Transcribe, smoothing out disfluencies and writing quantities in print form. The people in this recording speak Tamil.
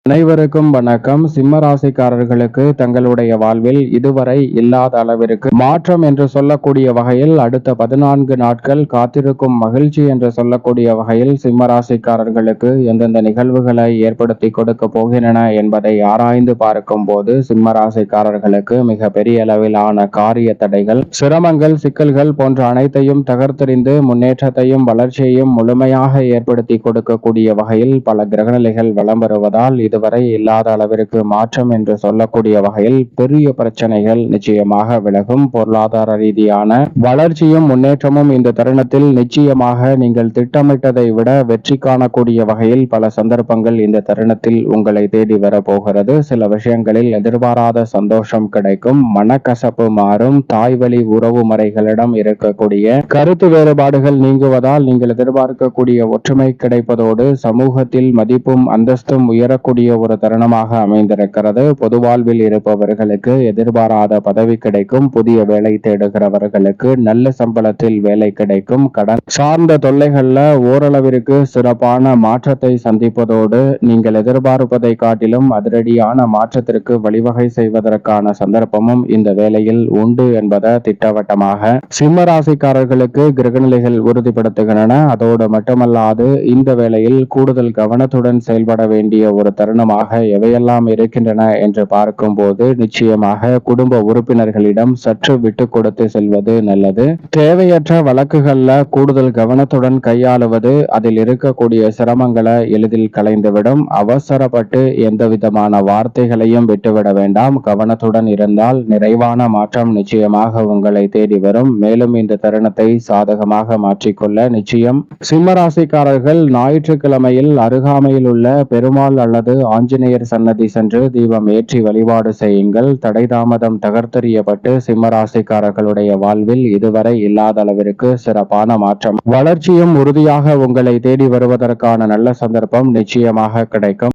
அனைவருக்கும் வணக்கம். சிம்ம ராசிக்காரர்களுக்கு தங்களுடைய வாழ்வில் இதுவரை இல்லாத அளவிற்கு மாற்றம் என்று சொல்லக்கூடிய வகையில் அடுத்த 14 நாட்கள் காத்திருக்கும் மகிழ்ச்சி என்று சொல்லக்கூடிய வகையில் சிம்ம ராசிக்காரர்களுக்கு எந்தெந்த நிகழ்வுகளை ஏற்படுத்தி கொடுக்க போகின்றன என்பதை ஆராய்ந்து பார்க்கும் போது சிம்ம ராசிக்காரர்களுக்கு மிக பெரிய அளவிலான காரிய தடைகள், சிரமங்கள், சிக்கல்கள் போன்ற அனைத்தையும் தகர்த்தெறிந்து முன்னேற்றத்தையும் வளர்ச்சியையும் முழுமையாக ஏற்படுத்தி கொடுக்கக்கூடிய வகையில் பல கிரகநிலைகள் வலம் வருவதால் இதுவரை இல்லாத அளவிற்கு மாற்றம் என்று சொல்லக்கூடிய வகையில் பெரிய பிரச்சனைகள் நிச்சயமாக விலகும். பொருளாதார ரீதியான வளர்ச்சியும் முன்னேற்றமும் இந்த தருணத்தில் நிச்சயமாக நீங்கள் திட்டமிட்டதை விட வெற்றி காணக்கூடிய வகையில் பல சந்தர்ப்பங்கள் இந்த தருணத்தில் உங்களை தேடி வரப்போகிறது. சில விஷயங்களில் எதிர்பாராத சந்தோஷம் கிடைக்கும், மனக்கசப்பு மாறும், தாய் வழி உறவு முறைகளிடம் இருக்கக்கூடிய கருத்து வேறுபாடுகள் நீங்குவதால் நீங்கள் எதிர்பார்க்கக்கூடிய ஒற்றுமை கிடைப்பதோடு சமூகத்தில் மதிப்பும் அந்தஸ்தும் உயரக்கூடிய ஒரு தருணமாக அமைந்திருக்கிறது. பொது வாழ்வில் இருப்பவர்களுக்கு எதிர்பாராத பதவி கிடைக்கும், புதிய வேலை தேடுகிறவர்களுக்கு நல்ல சம்பளத்தில் வேலை கிடைக்கும், கடன் சார்ந்த தொல்லைகள்ல ஓரளவிற்கு சிறப்பான மாற்றத்தை சந்திப்பதோடு நீங்கள் எதிர்பார்ப்பதை காட்டிலும் அதிரடியான மாற்றத்திற்கு வழிவகை செய்வதற்கான சந்தர்ப்பமும் இந்த வேளையில் உண்டு என்பதை திட்டவட்டமாக சிம்ம ராசிக்காரர்களுக்கு கிரகநிலைகள் உறுதிப்படுத்துகின்றன. அதோடு மட்டுமல்லாது இந்த வேளையில் கூடுதல் கவனத்துடன் செயல்பட வேண்டிய ஒரு தருணமாக எவையெல்லாம் இருக்கின்றன என்று பார்க்கும் போது நிச்சயமாக குடும்ப உறுப்பினர்களிடம் சற்று விட்டு கொடுத்து செல்வது நல்லது. தேவையற்ற வழக்குகள்ல கூடுதல் கவனத்துடன் கையாளுவது அதில் இருக்கக்கூடிய சிரமங்களை எளிதில் களைந்துவிடும். அவசரப்பட்டு எந்த விதமான வார்த்தைகளையும் விட்டுவிட வேண்டாம். கவனத்துடன் இருந்தால் நிறைவான மாற்றம் நிச்சயமாக உங்களை தேடி வரும். மேலும் இந்த தருணத்தை சாதகமாக மாற்றிக்கொள்ள நிச்சயம் சிம்மராசிக்காரர்கள் ஞாயிற்றுக்கிழமையில் அருகாமையில் உள்ள பெருமாள் அல்லது ஆஞ்சநேயர் சன்னதி சென்று தீபம் ஏற்றி வழிபாடு செய்யுங்கள். தடை தாமதம் தகர்த்தெறியப்பட்டு சிம்மராசிக்காரர்களுடைய வாழ்வில் இதுவரை இல்லாத அளவிற்கு சிறப்பான மாற்றம், வளர்ச்சியும் உறுதியாக உங்களை தேடி வருவதற்கான நல்ல சந்தர்ப்பம் நிச்சயமாக கிடைக்கும்.